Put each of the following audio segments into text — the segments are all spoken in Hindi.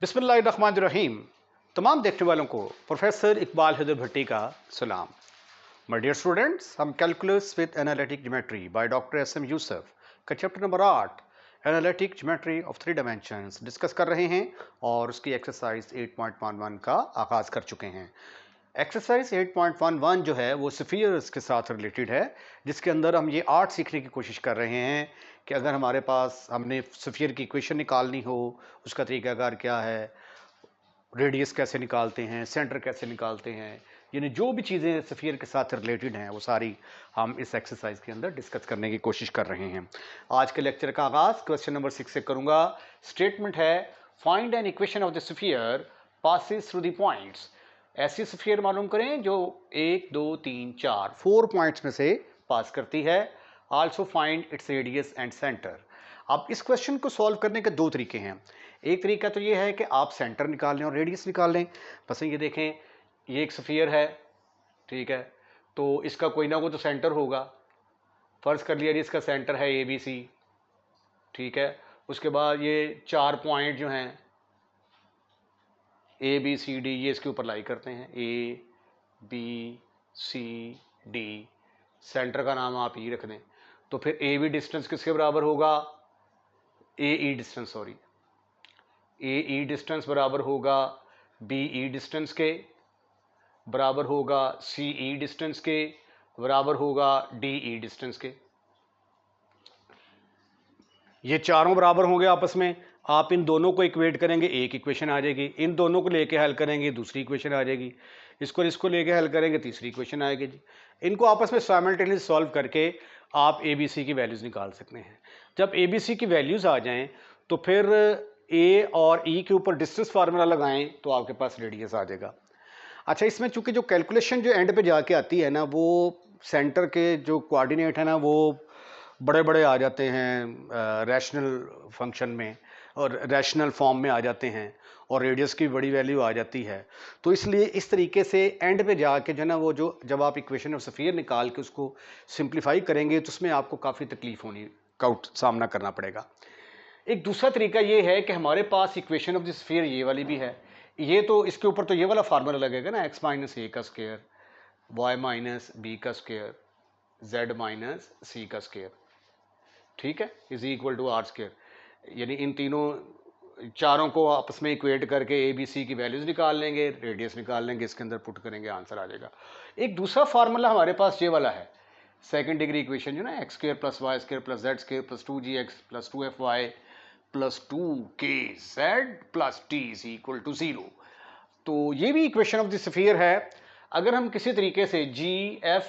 बिस्मिल्लाहिर्रहमानिर्रहीम। तमाम देखने वालों को प्रोफेसर इकबाल हैदर भट्टी का सलाम। माय डियर स्टूडेंट्स, हम calculus with analytic geometry by doctor S M. Yusuf का chapter number 8 analytic geometry of 3 dimensions discuss कर रहे हैं और उसकी एक्सरसाइज 8.11 का आगाज कर चुके हैं। एक्सरसाइज 8.11 जो है वो स्फीयर्स के साथ रिलेटेड है, जिसके अंदर हम ये आर्ट सीखने की कोशिश कर रहे हैं कि अगर हमारे पास हमने स्फीयर की इक्वेशन निकालनी हो, उसका तरीकाकार क्या है, रेडियस कैसे निकालते हैं, सेंटर कैसे निकालते हैं, यानी जो भी चीज़ें स्फीयर के साथ रिलेटेड हैं वो सारी हम इस एक्सरसाइज के अंदर डिस्कस करने की कोशिश कर रहे हैं। आज के लेक्चर का आगाज क्वेश्चन नंबर 6 से करूंगा। स्टेटमेंट है, find an equation of the sphere passes through the points. ऐसी स्फीयर मालूम करें जो 1 2 3 4 4 पॉइंट्स में से पास करती है। Also find its radius and centre. अब इस क्वेश्चन को सॉल्व करने के दो तरीके हैं। एक तरीका तो ये है कि आप सेंटर निकाल लें और रेडियस निकाल लें। बस ये देखें, ये एक स्फीयर है, ठीक है, तो इसका कोई ना कोई तो सेंटर होगा। फर्ज कर लिया जी इसका सेंटर है ए बी सी, ठीक है। उसके बाद ये 4 पॉइंट जो हैं ए बी सी डी, ये इसके ऊपर लाई करते हैं, A B C D, centre का नाम आप ये रख दें। तो फिर ए बी डिस्टेंस किसके बराबर होगा, ए ई डिस्टेंस, सॉरी, ए ई डिस्टेंस बराबर होगा बी ई डिस्टेंस के, बराबर होगा सी ई डिस्टेंस के, बराबर होगा डी ई डिस्टेंस के। ये चारों बराबर होंगे आपस में। आप इन दोनों को इक्वेट करेंगे, एक इक्वेशन आ जाएगी। इन दोनों को लेके हल करेंगे, दूसरी इक्वेशन आ जाएगी। इसको लेके हल करेंगे, तीसरी इक्वेशन आएगी जी। इनको आपस में साइमल्टेनियसली सॉल्व करके आप ए बी सी की वैल्यूज़ निकाल सकते हैं। जब ए बी सी की वैल्यूज़ आ जाएं तो फिर ए और ई के ऊपर डिस्टेंस फार्मूला लगाएं तो आपके पास रेडियस आ जाएगा। अच्छा, इसमें चूंकि जो कैलकुलेशन जो एंड पे जाके आती है ना, वो सेंटर के जो कोऑर्डिनेट है ना, वो बड़े बड़े आ जाते हैं रैशनल फंक्शन में और रैशनल फॉर्म में आ जाते हैं, और रेडियस की बड़ी वैल्यू आ जाती है। तो इसलिए इस तरीके से एंड पे जाके जो ना, वो जो जब आप इक्वेशन ऑफ स्फीयर निकाल के उसको सिंप्लीफाई करेंगे तो उसमें आपको काफ़ी तकलीफ होने का सामना करना पड़ेगा। एक दूसरा तरीका ये है कि हमारे पास इक्वेशन ऑफ द स्फीयर ये वाली भी है। ये तो इसके ऊपर तो ये वाला फार्मूला लगेगा ना, एक्स माइनस ए का स्क्वायर, वाई माइनस बी का स्क्वायर, जेड माइनस सी का स्क्वायर, ठीक है, is equal to r square. यानी इन तीनों चारों को आपस में इक्वेट करके ए बी सी की वैल्यूज निकाल लेंगे, रेडियस निकाल लेंगे, इसके अंदर पुट करेंगे, आंसर आ जाएगा। एक दूसरा फार्मूला हमारे पास ये वाला है, सेकंड डिग्री इक्वेशन जो ना, x square plus y square plus z square plus 2gx plus 2fy plus 2kz plus t is equal to 0। तो ये भी इक्वेशन ऑफ द स्फीयर है। अगर हम किसी तरीके से g, f,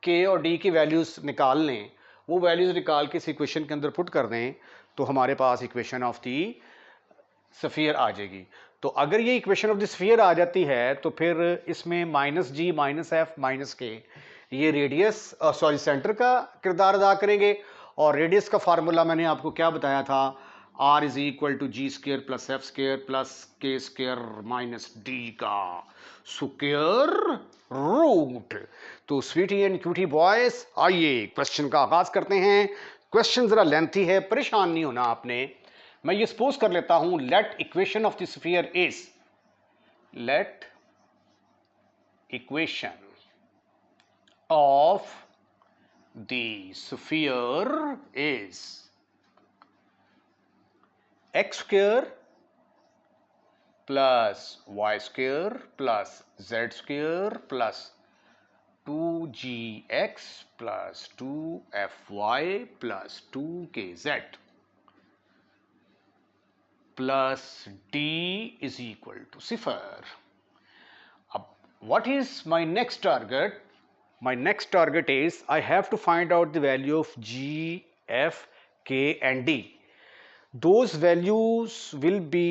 k और d की वैल्यूज निकाल लें, वो वैल्यूज निकाल के इस इक्वेशन के अंदर पुट कर दें, तो हमारे पास इक्वेशन ऑफ द स्फीयर आ जाएगी। तो अगर ये इक्वेशन ऑफ द स्फीयर आ जाती है तो फिर इसमें माइनस जी माइनस एफ माइनस के, ये रेडियस सॉरी सेंटर का किरदार अदा करेंगे। और रेडियस का फार्मूला मैंने आपको क्या बताया था, r is equal to g square plus f square plus k square minus d का स्क्वायर रूट। तो स्वीटी एंड क्यूटी बॉयज, आइए क्वेश्चन का आगाज करते हैं। क्वेश्चन जरा लेंथी है, परेशान नहीं होना आपने। मैं ये सपोज कर लेता हूं, let equation of the sphere is, let equation of the sphere is x square plus y square plus z square plus 2gx plus 2fy plus 2kz plus d is equal to 0. अब what is my next target? My next target is I have to find out the value of g, f, k and d. Those values will be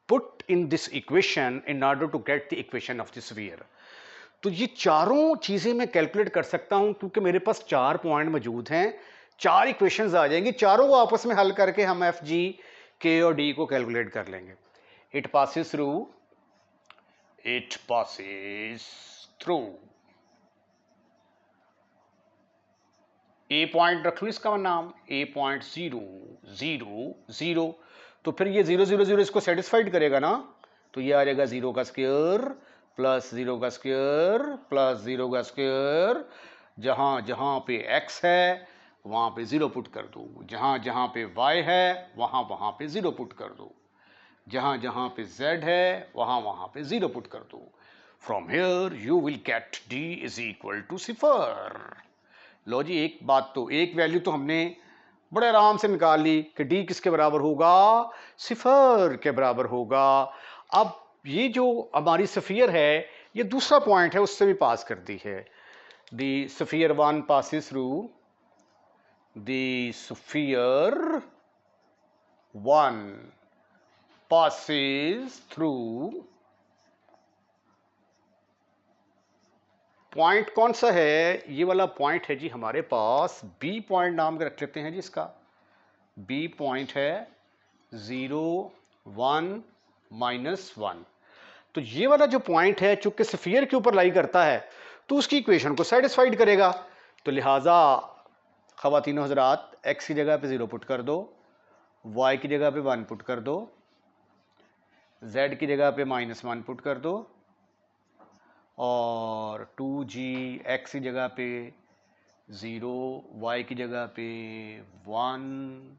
put in this equation in order to get the equation of the sphere. तो ये चारों चीज़ें मैं कैलकुलेट कर सकता हूं क्योंकि मेरे पास 4 पॉइंट मौजूद हैं, 4 इक्वेशंस आ जाएंगी, चारों को आपस में हल करके हम एफ जी के और डी को कैलकुलेट कर लेंगे। It passes through a point रख लू इसका नाम, ए पॉइंट 0 0 0। तो फिर ये 0 0 0 इसको सेटिस्फाइड करेगा ना, तो ये आ जाएगा 0 का स्क्वायर प्लस 0 का स्क्वायर प्लस 0 का स्क्वायर। जहाँ जहाँ पे x है वहाँ पे 0 पुट कर दो, जहाँ जहाँ पे y है वहाँ वहाँ पे 0 पुट कर दो, जहाँ जहाँ पे z है वहाँ वहाँ पे 0 पुट कर दो। From here you will get d is equal to 0। लो जी, एक बात तो, एक वैल्यू तो हमने बड़े आराम से निकाल ली कि d किसके बराबर होगा, 0 के बराबर होगा। अब ये जो हमारी स्फीयर है, ये दूसरा पॉइंट है, उससे भी पास करती है। The sphere 1 passes through, the sphere 1 passes through, point कौन सा है, ये वाला पॉइंट है जी हमारे पास, बी पॉइंट नाम के रख लेते हैं जी इसका। बी पॉइंट है 0 1 -1। तो ये वाला जो पॉइंट है चूंकि स्फीयर के ऊपर लाई करता है तो उसकी इक्वेशन को सेटिस्फाइड करेगा। तो लिहाजा ख़वातीनो हज़रात, x की जगह पे 0 पुट कर दो, y की जगह पे 1 पुट कर दो, z की जगह पे -1 पुट कर दो, और 2g x की जगह पे 0, y की जगह पे 1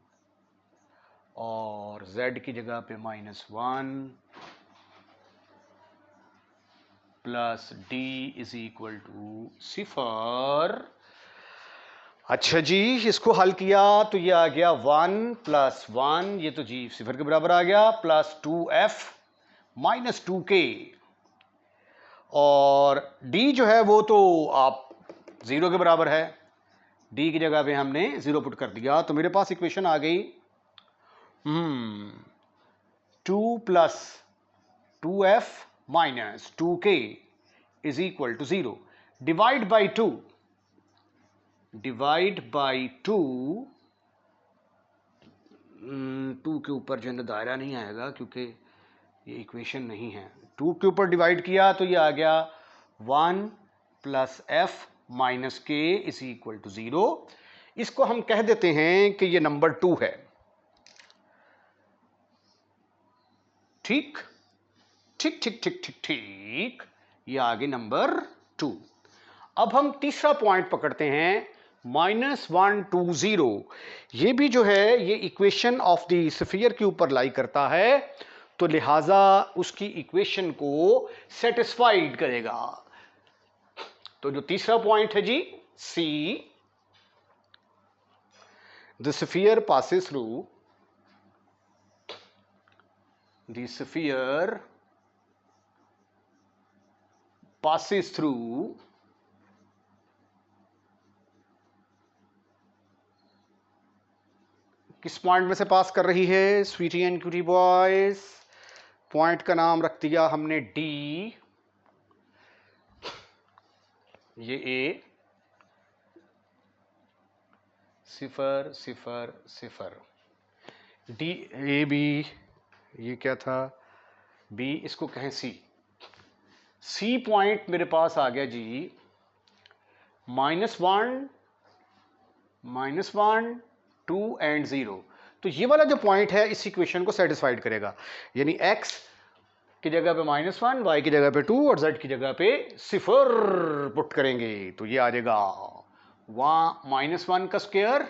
और z की जगह पे -1 plus d is equal to 0। अच्छा जी, इसको हल किया तो ये आ गया 1 + 1, ये तो जी 0 के बराबर आ गया, प्लस 2f माइनस 2k, और d जो है वो तो आप 0 के बराबर है, d की जगह पे हमने 0 पुट कर दिया, तो मेरे पास इक्वेशन आ गई 2 + 2f minus 2k is equal to 0। Divide by 2, divide by 2, 2 के ऊपर जो है ना दायरा नहीं आएगा क्योंकि ये इक्वेशन नहीं है। 2 के ऊपर डिवाइड किया तो ये आ गया 1 + f minus k is equal to 0। इसको हम कह देते हैं कि ये नंबर 2 है। ठीक ठीक ठीक ठीक ठीक ठीक, ये आगे नंबर 2। अब हम तीसरा पॉइंट पकड़ते हैं, -120। ये भी जो है ये इक्वेशन ऑफ द स्फीयर के ऊपर लाई करता है, तो लिहाजा उसकी इक्वेशन को सेटिस्फाइड करेगा। तो जो तीसरा पॉइंट है जी C, the sphere passes through, the sphere passes through किस पॉइंट में से पास कर रही है sweetie and cutie boys? Point का नाम रख दिया हमने D, ये A, 0 0 0, D A B, ये क्या था B, इसको कहें C पॉइंट मेरे पास आ गया जी -1 2 एंड 0। तो ये वाला जो पॉइंट है इस इक्वेशन को सेटिस्फाइड करेगा, यानी x की जगह पे -1, y की जगह पे 2 और z की जगह पे 0 पुट करेंगे तो ये आ जाएगा -1 का स्क्वायर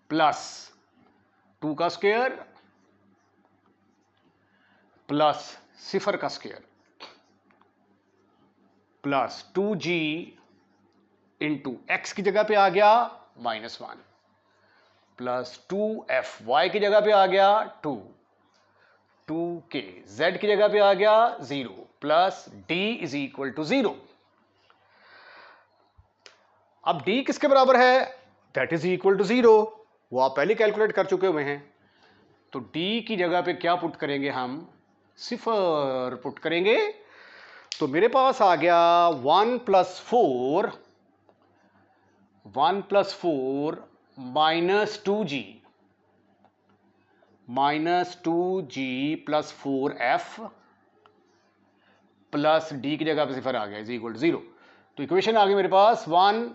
प्लस 2 का स्क्वायर प्लस 0 का square plus 2g into x की जगह पे आ गया -1 प्लस 2f y की जगह पे आ गया 2, 2k z की जगह पे आ गया 0 plus d is equal to 0। अब d किसके बराबर है? दैट इज इक्वल टू 0, वो आप पहले कैलकुलेट कर चुके हुए हैं। तो d की जगह पे क्या पुट करेंगे हम? 0 पुट करेंगे, तो मेरे पास आ गया 1 + 4 minus 2g plus 4f plus d की जगह पे 0 आ गया इज इक्वल टू 0। तो इक्वेशन आ गई मेरे पास 1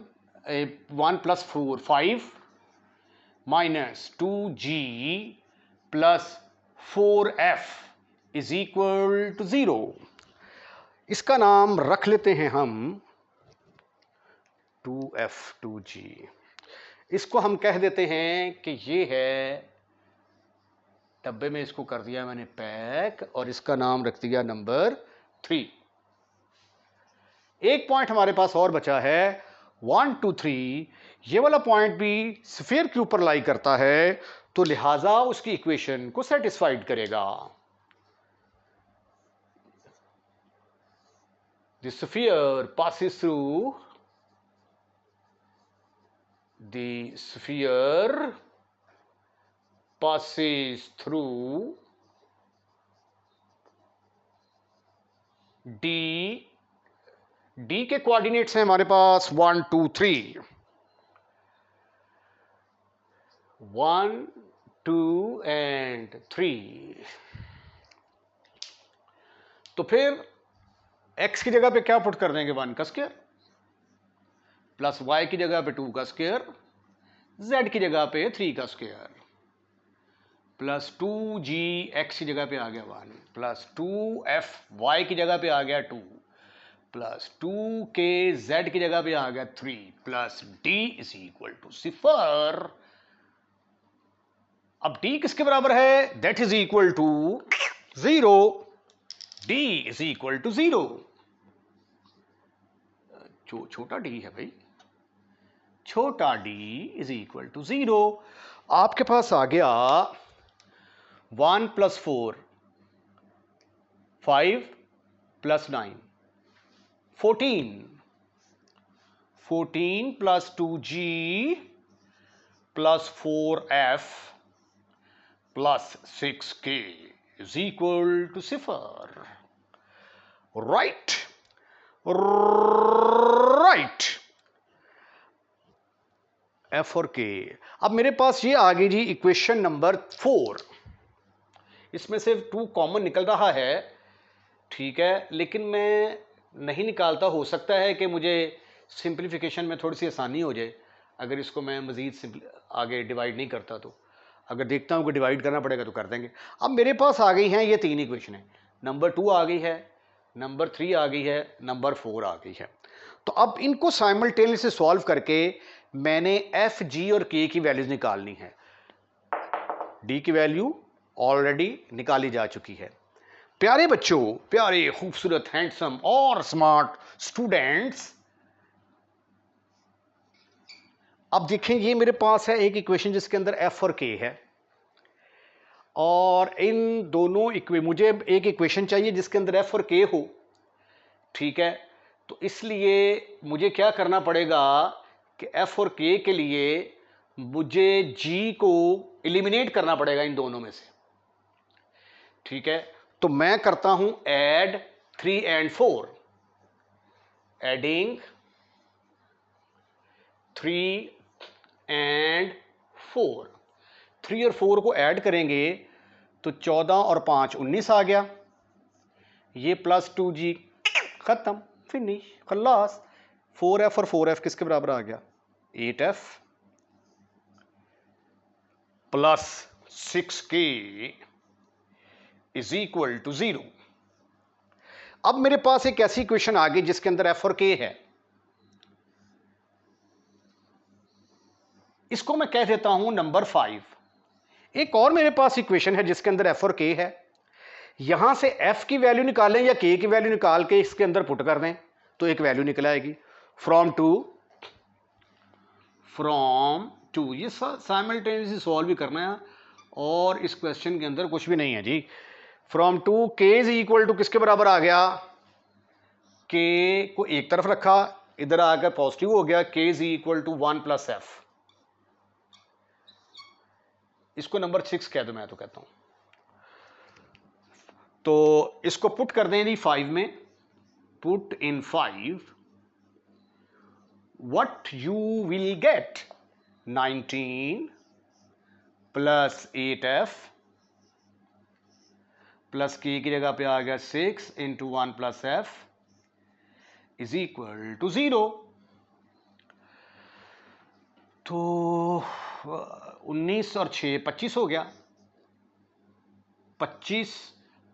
+ 4 5 minus 2g plus 4f is equal to 0। इसका नाम रख लेते हैं हम 2f2g। इसको हम कह देते हैं कि ये है, डब्बे में इसको कर दिया मैंने पैक, और इसका नाम रख दिया नंबर 3। एक पॉइंट हमारे पास और बचा है 1 2 3। ये वाला पॉइंट भी स्फीयर के ऊपर लाई करता है, तो लिहाजा उसकी इक्वेशन को सेटिस्फाइड करेगा। The sphere passes through the sphere passes through D। D के कोऑर्डिनेट्स हैं हमारे पास 1 2 3, 1 2 एंड 3। तो फिर x की जगह पे क्या पुट कर देंगे, 1 का स्क्वायर, प्लस y की जगह पे 2 का स्क्वायर, z की जगह पे 3 का स्क्वायर, प्लस 2g x की जगह पे आ गया 1, प्लस 2f y की जगह पे आ गया 2, प्लस 2k z की जगह पे आ गया 3, plus d is equal to 0। अब d किसके बराबर है, that is equal to 0। d is equal to 0। छोटा d है भाई, छोटा d इज इक्वल टू 0। आपके पास आ गया 1 plus 4 5 plus 9 14, 14 plus 2g plus 4f plus 6k is equal to 0। Right right, f और के। अब मेरे पास ये आ गई जी इक्वेशन नंबर 4। इसमें से 2 कॉमन निकल रहा है, ठीक है, लेकिन मैं नहीं निकालता। हो सकता है कि मुझे सिंप्लीफिकेशन में थोड़ी सी आसानी हो जाए अगर इसको मैं मज़ीद आगे डिवाइड नहीं करता। तो अगर देखता हूँ कि डिवाइड करना पड़ेगा तो कर देंगे। अब मेरे पास आ गई हैं ये 3 इक्वेशन है, नंबर 2 आ गई है, नंबर 3 आ गई है, नंबर 4 आ गई है। तो अब इनको साइमल्टेनियसली सॉल्व करके मैंने एफ जी और के की वैल्यूज निकालनी है। डी की वैल्यू ऑलरेडी निकाली जा चुकी है। प्यारे बच्चों, प्यारे खूबसूरत हैंडसम और स्मार्ट स्टूडेंट्स, अब देखें ये मेरे पास है एक इक्वेशन जिसके अंदर एफ और के है, और इन दोनों मुझे एक इक्वेशन चाहिए जिसके अंदर एफ और के हो, ठीक है। तो इसलिए मुझे क्या करना पड़ेगा कि एफ और के के लिए मुझे जी को एलिमिनेट करना पड़ेगा इन दोनों में से, ठीक है। तो मैं करता हूं ऐड 3 एंड 4, एडिंग 3 एंड 4। 3 और 4 को ऐड करेंगे तो 14 और 5 19 आ गया। ये प्लस 2g, खत्म, फिनिश, खल्लास। 4f और 4f किसके बराबर आ गया, 8f plus 6k is equal to 0। अब मेरे पास एक ऐसी इक्वेशन आ गई जिसके अंदर f और k है। इसको मैं कह देता हूं नंबर 5। एक और मेरे पास इक्वेशन है जिसके अंदर f और k है। यहां से f की वैल्यू निकालें या k की वैल्यू निकाल के इसके अंदर पुट कर दें तो एक वैल्यू निकल आएगी। फ्रॉम टू ये साइमल्टेनियसली सॉल्व भी करना है, और इस क्वेश्चन के अंदर कुछ भी नहीं है जी। फ्रॉम टू के इज इक्वल टू किसके बराबर आ गया, के को एक तरफ रखा, इधर आकर पॉजिटिव हो गया, k is equal to 1 plus f. इसको नंबर 6 कह दो, मैं तो कहता हूं। तो इसको पुट कर दें जी 5 में, put in 5, what you will get 19 plus 8f plus k की जगह पे आ गया 6 into 1 plus f is equal to 0। तो 19 और 6 25 हो गया, 25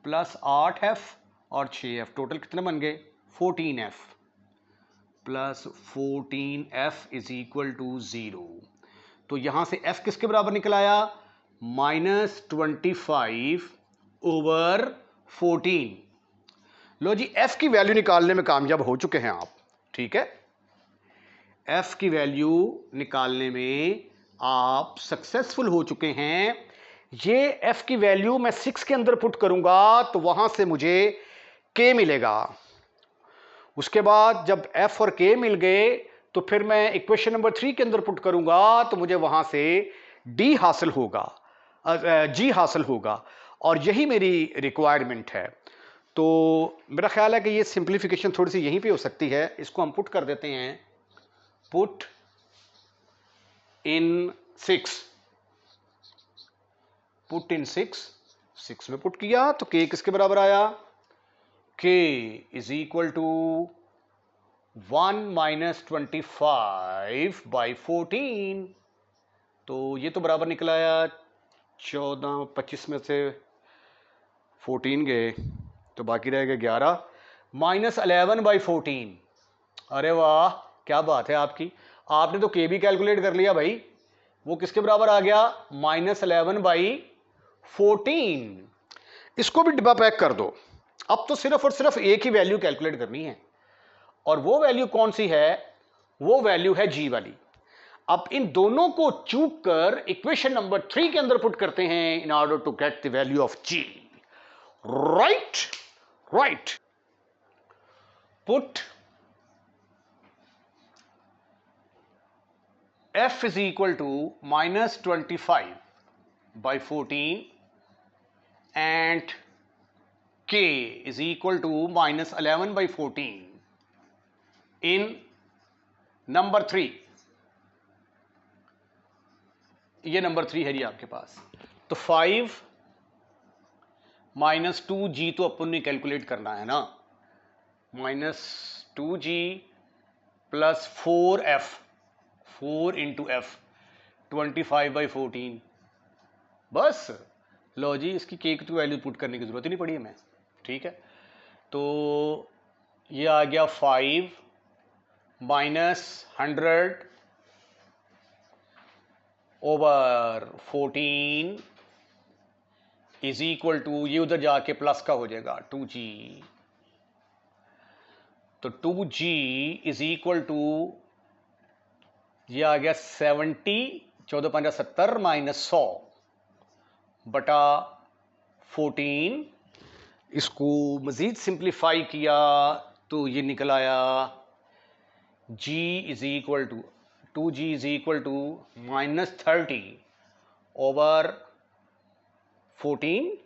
प्लस 8f और 6f, टोटल कितने बन गए 14f plus 14f is equal to 0। तो यहां से f किसके बराबर निकल आया -25 ओवर 14। लो जी, f की वैल्यू निकालने में कामयाब हो चुके हैं आप, ठीक है। f की वैल्यू निकालने में आप सक्सेसफुल हो चुके हैं। ये f की वैल्यू मैं 6 के अंदर पुट करूंगा तो वहां से मुझे k मिलेगा। उसके बाद जब f और k मिल गए तो फिर मैं इक्वेशन नंबर 3 के अंदर पुट करूंगा तो मुझे वहां से d हासिल होगा, g हासिल होगा, और यही मेरी रिक्वायरमेंट है। तो मेरा ख्याल है कि ये सिंप्लीफिकेशन थोड़ी सी यहीं पे हो सकती है। इसको हम पुट कर देते हैं, पुट इन 6, पुट इन 6 में पुट किया तो k किसके बराबर आया, k is equal to 1 minus 25 by 14। तो ये तो बराबर निकला आया 14, 25 में से 14 गए तो बाकी रह गए 11 माइनस 11 बाई 14। अरे वाह, क्या बात है आपकी, आपने तो के भी कैलकुलेट कर लिया भाई। वो किसके बराबर आ गया -11 बाई 14। इसको भी डिब्बा पैक कर दो। अब तो सिर्फ और सिर्फ एक ही वैल्यू कैलकुलेट करनी है, और वो वैल्यू कौन सी है, वो वैल्यू है जी वाली। अब इन दोनों को चूक कर इक्वेशन नंबर 3 के अंदर पुट करते हैं in order to get the value of g. Right, put f is equal to -25 by 14 and k is equal to -11 by 14 in number 3। ये नंबर 3 है जी आपके पास। तो 5 माइनस 2g तो अपन ने कैलकुलेट करना है ना, -2g plus 4f, 4 into f 25 by 14। बस लो जी, इसकी के की वैल्यू पुट करने की जरूरत ही नहीं पड़ी हमें, ठीक है। तो ये आ गया 5 minus 100 over 14 is equal to, ये उधर जाके प्लस का हो जाएगा 2g। तो 2g इज इक्वल टू, ये आ गया 70, 14 5 70 माइनस 100 बटा 14। इसको मजीद सिंप्लीफाई किया तो ये निकल आया g is equal to, 2g is equal to -30 over 14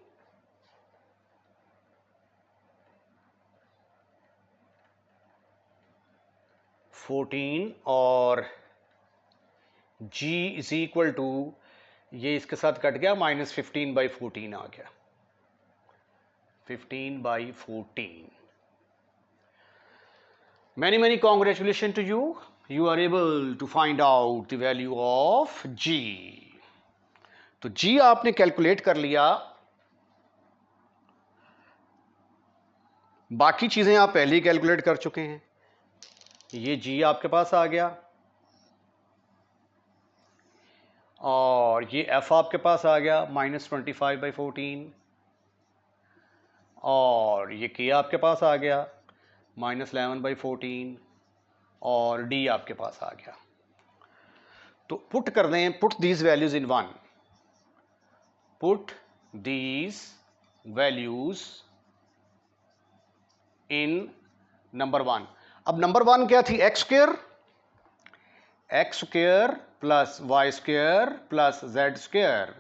और g इज इक्वल टू, ये इसके साथ कट गया, -15 बाई 14 आ गया, 15 by 14। many congratulations to you, you are able to find out the value of g। तो g आपने कैलकुलेट कर लिया, बाकी चीजें आप पहले ही कैलकुलेट कर चुके हैं। ये g आपके पास आ गया, और ये f आपके पास आ गया -25 बाई 14, और ये k आपके पास आ गया -11 बाई 14, और d आपके पास आ गया। तो पुट कर दें, put these values in 1, put these values in number 1। अब नंबर 1 क्या थी, x square plus y square plus z square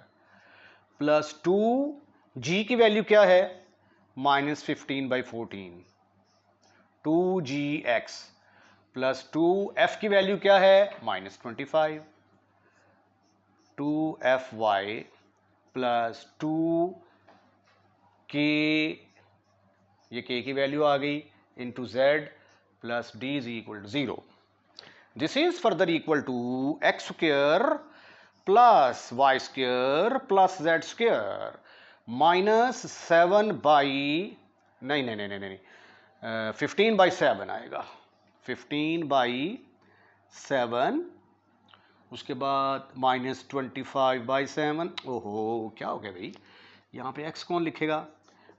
plus 2g की वैल्यू क्या है -15 बाई 14, 2gx प्लस 2f की वैल्यू क्या है -25, 2fy प्लस 2k, ये k की वैल्यू आ गई, into z plus d is equal to 0। This is further equal to x square plus y square plus z square minus 7 by नहीं 15/7 आएगा, 15/7, उसके बाद माइनस 25/7। ओहो क्या हो गया भाई, यहाँ पे x कौन लिखेगा,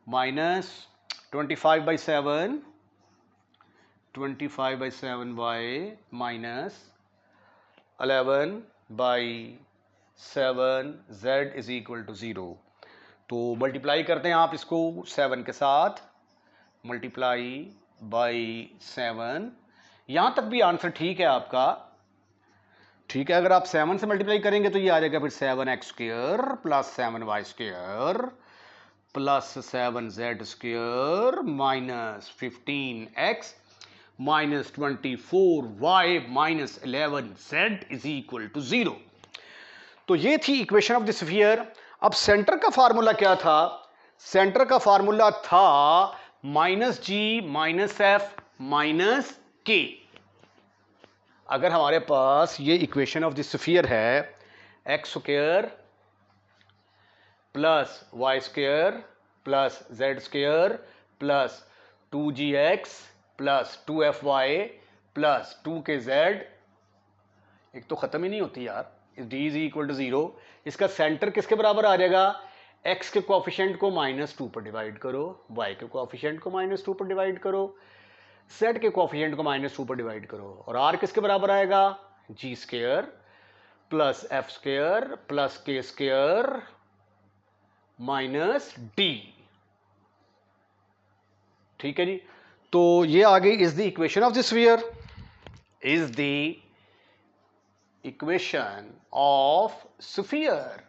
minus 25/7 by minus 11/7 z is equal to 0। तो मल्टीप्लाई करते हैं आप इसको 7 के साथ, मल्टीप्लाई बाई 7। यहाँ तक भी आंसर ठीक है आपका, ठीक है। अगर आप 7 से मल्टीप्लाई करेंगे तो ये आ जाएगा फिर 7x² plus 7y² plus 7z² minus 15x minus 24y minus 11z is equal to 0। तो ये थी इक्वेशन ऑफ द स्फीयर। अब सेंटर का फार्मूला क्या था, सेंटर का फार्मूला था -g - f - k। अगर हमारे पास ये इक्वेशन ऑफ द स्फीयर है x² plus y² plus z² plus 2gx plus 2fy plus 2kz, एक तो खत्म ही नहीं होती यार, d इज इक्वल टू 0। इसका सेंटर किसके बराबर आ जाएगा, x के कोएफिशिएंट को -2 पर डिवाइड करो, y के कोएफिशिएंट को -2 पर डिवाइड करो, z के कोएफिशिएंट को -2 पर डिवाइड करो, और r किसके बराबर आएगा, g² plus f² plus k² minus d। ठीक है जी। तो ये आ गई is the equation of the sphere, is the equation of sphere.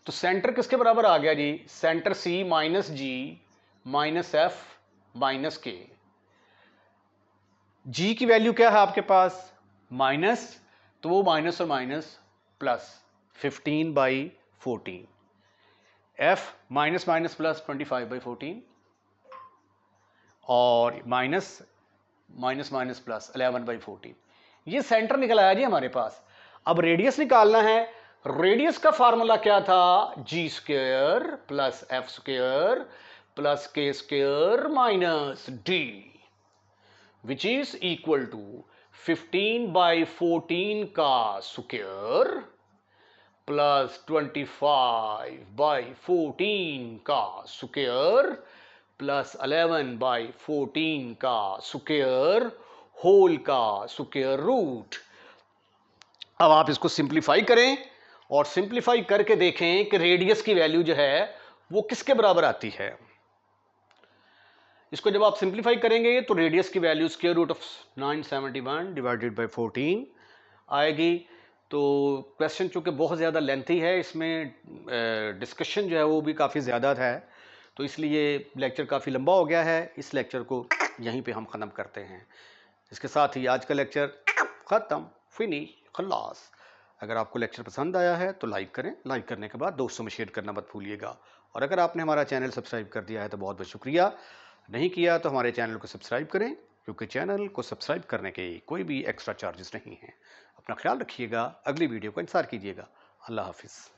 तो सेंटर किसके बराबर आ गया जी, centre c -g -f -k। g की वैल्यू क्या है आपके पास, माइनस, तो वो माइनस और minus plus 15/14, f minus minus plus 25/14, और माइनस माइनस माइनस प्लस 11/14। ये सेंटर निकल आया जी हमारे पास। अब रेडियस निकालना है। रेडियस का फार्मूला क्या था, g² plus f² plus k² minus d, which is equal to 15/14 का स्क्वायर प्लस 25/14 का स्क्वायर प्लस 11/14 का स्क्वायर होल का स्क्वायर रूट। अब आप इसको सिंप्लीफाई करें और सिंप्लीफाई करके देखें कि रेडियस की वैल्यू जो है वो किसके बराबर आती है। इसको जब आप सिंप्लीफाई करेंगे तो रेडियस की value square root of 971 divided by 14 आएगी। तो क्वेश्चन चूंकि बहुत ज़्यादा लेंथी है, इसमें डिस्कशन जो है वो भी काफ़ी ज़्यादा है, तो इसलिए लेक्चर काफ़ी लंबा हो गया है। इस लेक्चर को यहीं पे हम ख़त्म करते हैं। इसके साथ ही आज का लेक्चर ख़त्म, फिनिश, खल्लास। अगर आपको लेक्चर पसंद आया है तो लाइक करें, लाइक करने के बाद दोस्तों में शेयर करना मत भूलिएगा, और अगर आपने हमारा चैनल सब्सक्राइब कर दिया है तो बहुत बहुत शुक्रिया, नहीं किया तो हमारे चैनल को सब्सक्राइब करें, क्योंकि चैनल को सब्सक्राइब करने के कोई भी एक्स्ट्रा चार्जेस नहीं हैं। अपना ख्याल रखिएगा, अगली वीडियो का इंतज़ार कीजिएगा। अल्लाह हाफिज़।